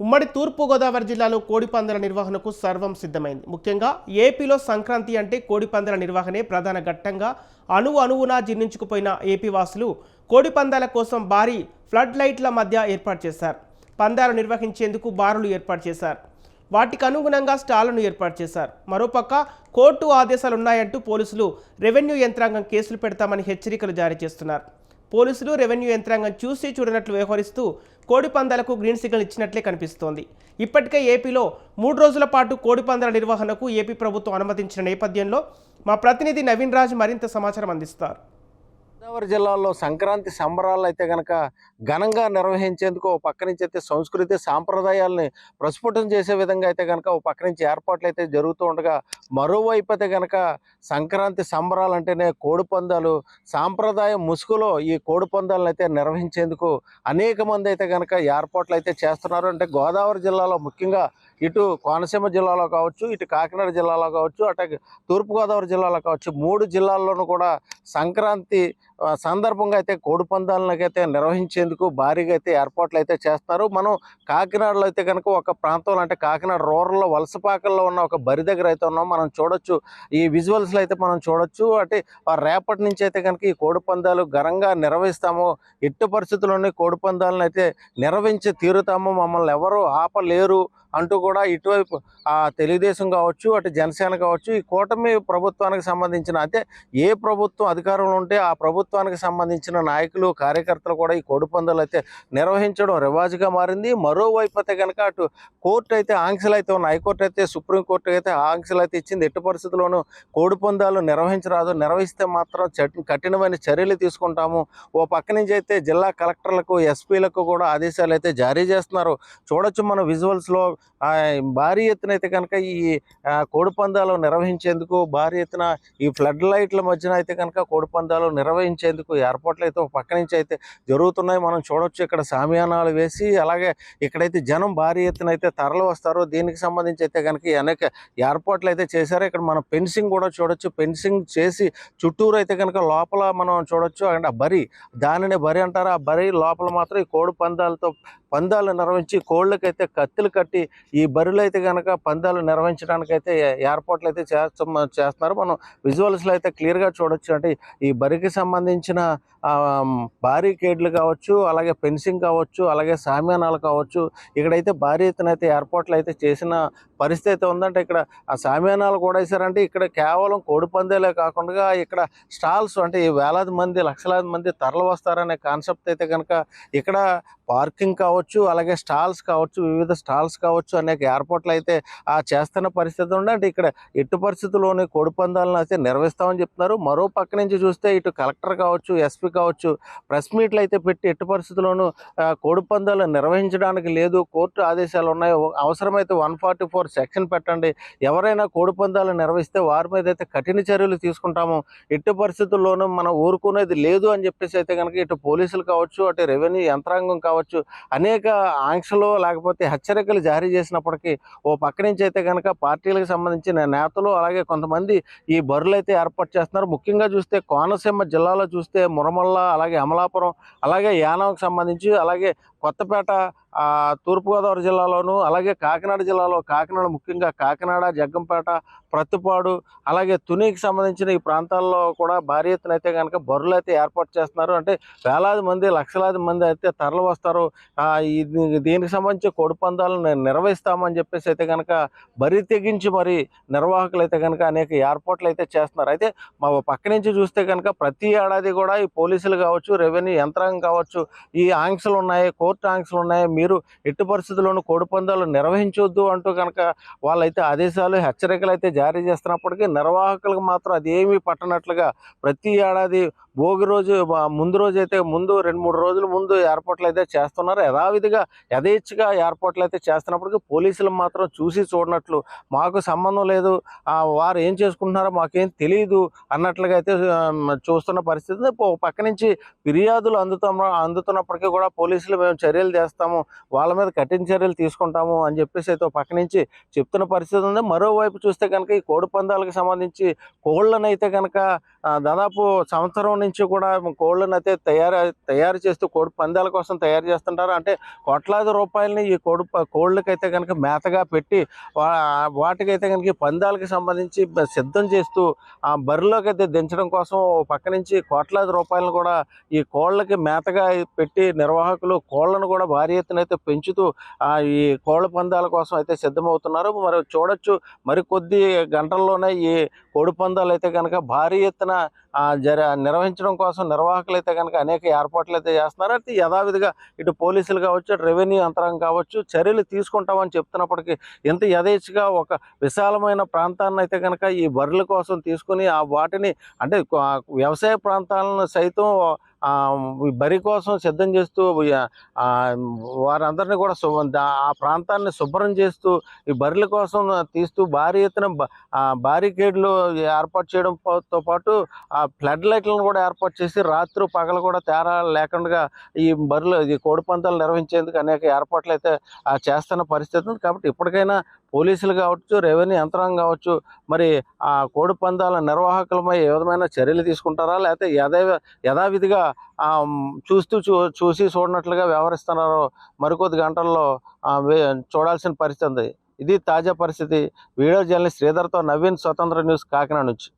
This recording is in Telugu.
ఉమ్మడి తూర్పుగోదావరి జిల్లాలో కోడిపందాల నిర్వహణకు సర్వం సిద్ధమైంది. ముఖ్యంగా ఏపీలో సంక్రాంతి అంటే కోడిపందాల నిర్వహణే ప్రధాన ఘట్టంగా అణువునా జీర్ణించుకుపోయిన ఏపీ వాసులు కోడిపందాల కోసం భారీ ఫ్లడ్ లైట్ల మధ్య ఏర్పాటు చేశారు. పందాలు నిర్వహించేందుకు బారులు ఏర్పాటు చేశారు. వాటికి అనుగుణంగా స్టాళ్లను ఏర్పాటు చేశారు. మరోపక్క కోర్టు ఆదేశాలున్నాయంటూ పోలీసులు రెవెన్యూ యంత్రాంగం కేసులు పెడతామని హెచ్చరికలు జారీ చేస్తున్నారు. పోలీసులు రెవెన్యూ యంత్రాంగం చూసి చూడనట్లు వ్యవహరిస్తూ కోడిపందాలకు గ్రీన్ సిగ్నల్ ఇచ్చినట్లే కనిపిస్తోంది. ఇప్పటికే ఏపీలో 3 రోజుల పాటు కోడిపందాల నిర్వహణకు ఏపీ ప్రభుత్వం అనుమతించిన నేపథ్యంలో మా ప్రతినిధి నవీన్ రాజ్ మరింత సమాచారం అందిస్తారు. గోదావరి జిల్లాలో సంక్రాంతి సంబరాలు అయితే గనక ఘనంగా నిర్వహించేందుకు ఓ పక్క నుంచి అయితే సంస్కృతి సాంప్రదాయాల్ని ప్రస్ఫుటం చేసే విధంగా అయితే గనక ఓ పక్క నుంచి ఏర్పాట్లు అయితే జరుగుతూ ఉండగా, మరోవైపు అయితే గనక సంక్రాంతి సంబరాలు అంటేనే కోడిపందాలు సాంప్రదాయ ముసుగులో ఈ కోడిపందాలను అయితే నిర్వహించేందుకు అనేక మంది అయితే గనక ఏర్పాట్లు అయితే చేస్తున్నారు. అంటే గోదావరి జిల్లాలో ముఖ్యంగా ఇటు కోనసీమ జిల్లాలో కావచ్చు, ఇటు కాకినాడ జిల్లాలో కావచ్చు, అటు తూర్పుగోదావరి జిల్లాలో కావచ్చు, 3 జిల్లాల్లోనూ కూడా సంక్రాంతి సందర్భంగా అయితే కోడిపందాలనైతే నిర్వహించేందుకు భారీగా అయితే ఏర్పాట్లు అయితే చేస్తారు. మనం కాకినాడలో అయితే కనుక ఒక ప్రాంతంలో, అంటే కాకినాడ రూరల్లో వలసపాకల్లో ఉన్న ఒక బరి దగ్గర అయితే ఉన్నాం. మనం చూడొచ్చు, ఈ విజువల్స్లో అయితే మనం చూడొచ్చు. అంటే రేపటి నుంచి అయితే కనుక ఈ కోడిపందాలు ఘనంగా నిర్వహిస్తాము, ఎట్టి పరిస్థితుల్లోనే కోడిపందాలను అయితే నిర్వహించి తీరుతాము, మమ్మల్ని ఎవరు ఆపలేరు అంటూ కూడా ఇటువైపు తెలుగుదేశం కావచ్చు, అటు జనసేన కావచ్చు, ఈ కూటమి ప్రభుత్వానికి సంబంధించిన, అయితే ఏ ప్రభుత్వం అధికారంలో ఉంటే ఆ ప్రభుత్వానికి సంబంధించిన నాయకులు కార్యకర్తలు కూడా ఈ కోడిపందాలు అయితే నిర్వహించడం రివాజుగా మారింది. మరోవైపు అయితే కనుక అటు కోర్టు అయితే ఆంక్షలు అయితే ఉన్నాయి. హైకోర్టు అయితే సుప్రీంకోర్టు అయితే ఆంక్షలు అయితే ఇచ్చింది. ఎట్టి పరిస్థితుల్లోనూ కోడిపందాలు నిర్వహించరాదు, నిర్వహిస్తే మాత్రం కఠినమైన చర్యలు తీసుకుంటాము. ఓ పక్క నుంచి అయితే జిల్లా కలెక్టర్లకు, ఎస్పీలకు కూడా ఆదేశాలు అయితే జారీ చేస్తున్నారు. చూడొచ్చు మన విజువల్స్లో భారీ ఎత్తున అయితే కనుక ఈ కోడిపందాలు నిర్వహించేందుకు భారీ ఎత్తున ఈ ఫ్లడ్ లైట్ల మధ్యన అయితే కనుక కోడిపందాలు నిర్వహించేందుకు ఏర్పాట్లు అయితే ఒక పక్క నుంచి అయితే జరుగుతున్నాయి. మనం చూడొచ్చు, ఇక్కడ సామియానాలు వేసి అలాగే ఇక్కడైతే జనం భారీ ఎత్తున అయితే తరలి వస్తారు. దీనికి సంబంధించి అయితే కనుక అనేక ఏర్పాట్లు అయితే చేశారు. ఇక్కడ మనం ఫెన్సింగ్ కూడా చూడొచ్చు. ఫెన్సింగ్ చేసి చుట్టూరు అయితే కనుక లోపల మనం చూడొచ్చు, అంటే బరి, దానిని బరి అంటారు. ఆ బరి లోపల మాత్రం ఈ కోడి పందాలు నిర్వహించి కోళ్ళకైతే కత్తులు కట్టి ఈ బరిలో అయితే కనుక పందాలు నిర్వహించడానికైతే ఏర్పాట్లు అయితే చేస్తున్నారు. మనం విజువల్స్లో అయితే క్లియర్గా చూడొచ్చు. అంటే ఈ బరికి సంబంధించిన బారికేడ్లు కావచ్చు, అలాగే ఫెన్సింగ్ కావచ్చు, అలాగే సామ్యానాలు కావచ్చు, ఇక్కడైతే భారీ ఎత్తున అయితే ఏర్పాట్లు అయితే చేసిన పరిస్థితి అయితే ఉందంటే ఇక్కడ ఆ సామ్యానాలు కూడా వేసారంటే ఇక్కడ కేవలం కోడిపందాలే కాకుండా ఇక్కడ స్టాల్స్, అంటే ఈ వేలాది మంది లక్షలాది మంది తరలి వస్తారనే కాన్సెప్ట్ అయితే కనుక ఇక్కడ పార్కింగ్ కావచ్చు, అలాగే స్టాల్స్ కావచ్చు, వివిధ స్టాల్స్ కావచ్చు, అనేక ఏర్పాట్లు అయితే చేస్తున్న పరిస్థితి ఉంది. అంటే ఇక్కడ ఎట్టి పరిస్థితుల్లోనే కోడిపందాలను అయితే నిర్వహిస్తామని చెప్తున్నారు. మరో పక్క నుంచి చూస్తే ఇటు కలెక్టర్ కావచ్చు, ఎస్పీ కావచ్చు, ప్రెస్ మీట్లు అయితే పెట్టి ఎట్టి పరిస్థితుల్లోనూ కోడిపందాలు నిర్వహించడానికి లేదు, కోర్టు ఆదేశాలు ఉన్నాయి, అవసరమైతే 144 సెక్షన్ పెట్టండి, ఎవరైనా కోడిపందాలు నిర్వహిస్తే వారి మీద అయితే కఠిన చర్యలు తీసుకుంటాము, ఎట్టి పరిస్థితుల్లోనూ మనం ఊరుకునేది లేదు అని చెప్పేసి అయితే కనుక ఇటు పోలీసులు కావచ్చు, అటు రెవెన్యూ యంత్రాంగం కావచ్చు, అనేక ఆంక్షలు లేకపోతే హెచ్చరికలు జారీ చేసినప్పటికీ ఓ పక్క నుంచి అయితే కనుక పార్టీలకు సంబంధించిన నేతలు అలాగే కొంతమంది ఈ బరులు అయితే ఏర్పాటు చేస్తున్నారు. ముఖ్యంగా చూస్తే కోనసీమ జిల్లాలో చూస్తే మురమల్ల, అలాగే అమలాపురం, అలాగే యానాంకు సంబంధించి, అలాగే కొత్తపేట, తూర్పుగోదావరి జిల్లాలోను, అలాగే కాకినాడ జిల్లాలో, కాకినాడ ముఖ్యంగా కాకినాడ, జగ్గంపేట, ప్రత్తిపాడు, అలాగే తునికి సంబంధించిన ఈ ప్రాంతాల్లో కూడా భారీ ఎత్తున అయితే కనుక బరులు అయితే ఏర్పాటు చేస్తున్నారు. అంటే వేలాది మంది లక్షలాది మంది అయితే తరలి వస్తారు. దీనికి సంబంధించి కోడిపందాలను నిర్వహిస్తామని చెప్పేసి అయితే కనుక బరి తెగించి మరి నిర్వాహకులు అయితే కనుక అనేక ఏర్పాట్లు అయితే చేస్తున్నారు. అయితే మా పక్క నుంచి చూస్తే కనుక ప్రతి ఏడాది కూడా ఈ పోలీసులు కావచ్చు, రెవెన్యూ యంత్రాంగం కావచ్చు, ఈ ఆంక్షలు ఉన్నాయి, కోర్టు ఆంక్షలు ఉన్నాయి, మీరు ఎట్టి పరిస్థితుల్లోనూ కోడిపందాలు నిర్వహించొద్దు అంటూ కనుక వాళ్ళైతే ఆదేశాలు, హెచ్చరికలు అయితే జారీ చేస్తున్నప్పటికీ నిర్వాహకులకు మాత్రం అది ఏమీ పట్టనట్లుగా ప్రతి ఏడాది భోగి రోజు ముందు రోజు అయితే ముందు 2-3 రోజుల ముందు ఏర్పాట్లు అయితే చేస్తున్నారు. యథావిధిగా యథేచ్ఛగా ఏర్పాట్లు అయితే చేస్తున్నప్పటికీ పోలీసులు మాత్రం చూసి చూడనట్లు, మాకు సంబంధం లేదు, వారు ఏం చేసుకుంటున్నారో మాకేం తెలియదు అన్నట్లుగా అయితే చూస్తున్న పరిస్థితి. పక్క నుంచి ఫిర్యాదులు అందుతున్నప్పటికీ కూడా పోలీసులు మేము చర్యలు చేస్తాము, వాళ్ళ మీద కఠిన చర్యలు తీసుకుంటాము అని చెప్పేసి అయితే పక్క నుంచి చెప్తున్న పరిస్థితి ఉంది. మరోవైపు చూస్తే కనుక ఈ కోడిపందాలకు సంబంధించి కోళ్ళను అయితే కనుక దాదాపు సంవత్సరం నుంచి కూడా కోళ్ళను అయితే తయారు చేస్తూ కోడి పందాల కోసం తయారు చేస్తుంటారు. అంటే కోట్లాది రూపాయలని ఈ కోళ్ళకైతే కనుక మేతగా పెట్టి వాటికైతే కనుక ఈ పందాలకు సంబంధించి సిద్ధం చేస్తూ ఆ బరిలోకి అయితే దించడం కోసం ఓ పక్క నుంచి కోట్లాది రూపాయలను కూడా ఈ కోళ్ళకి మేతగా పెట్టి నిర్వాహకులు కోళ్ళను కూడా భారీ ఎత్తున అయితే పెంచుతూ ఈ కోళ్ళ పందాల కోసం అయితే సిద్ధమవుతున్నారు. మరి చూడొచ్చు మరికొద్ది గంటల్లోనే ఈ కోడి పందాలు అయితే కనుక భారీ ఎత్తున నిర్వహించడం కోసం నిర్వాహకులు అయితే కనుక అనేక ఏర్పాట్లు అయితే చేస్తున్నారు. అయితే యథావిధిగా ఇటు పోలీసులు కావచ్చు, అటు రెవెన్యూ యంత్రాంగం కావచ్చు చర్యలు తీసుకుంటామని చెప్తున్నప్పటికీ ఇంత యథేచ్ఛగా ఒక విశాలమైన ప్రాంతాన్ని అయితే కనుక ఈ బర్రెల కోసం తీసుకుని వాటిని అంటే వ్యవసాయ ప్రాంతాలను సైతం ఈ బరి కోసం సిద్ధం చేస్తూ వారందరినీ కూడా ఆ ప్రాంతాన్ని శుభ్రం చేస్తూ ఈ బర్రెల కోసం తీస్తూ భారీ ఎత్తున బారికేడ్లు ఏర్పాటు చేయడంతో పాటు ఫ్లడ్ లైట్లను కూడా ఏర్పాటు చేసి రాత్రి పగలు కూడా తేడా లేకుండా ఈ కోడి పందాలు నిర్వహించేందుకు అనేక ఏర్పాట్లు అయితే చేస్తున్న పరిస్థితి ఉంది. కాబట్టి ఇప్పటికైనా పోలీసులు కావచ్చు, రెవెన్యూ యంత్రాంగం కావచ్చు, మరి ఆ కోడి పందాల నిర్వాహకులపై ఏ విధమైన చర్యలు తీసుకుంటారా, లేకపోతే యథావిధిగా చూసి చూడనట్లుగా వ్యవహరిస్తున్నారో మరికొద్ది గంటల్లో చూడాల్సిన పరిస్థితి ఉంది. ఇది తాజా పరిస్థితి. వీడియో జర్నలిస్ట్ శ్రీధర్తో నవీన్, స్వతంత్ర న్యూస్, కాకినాడ నుంచి.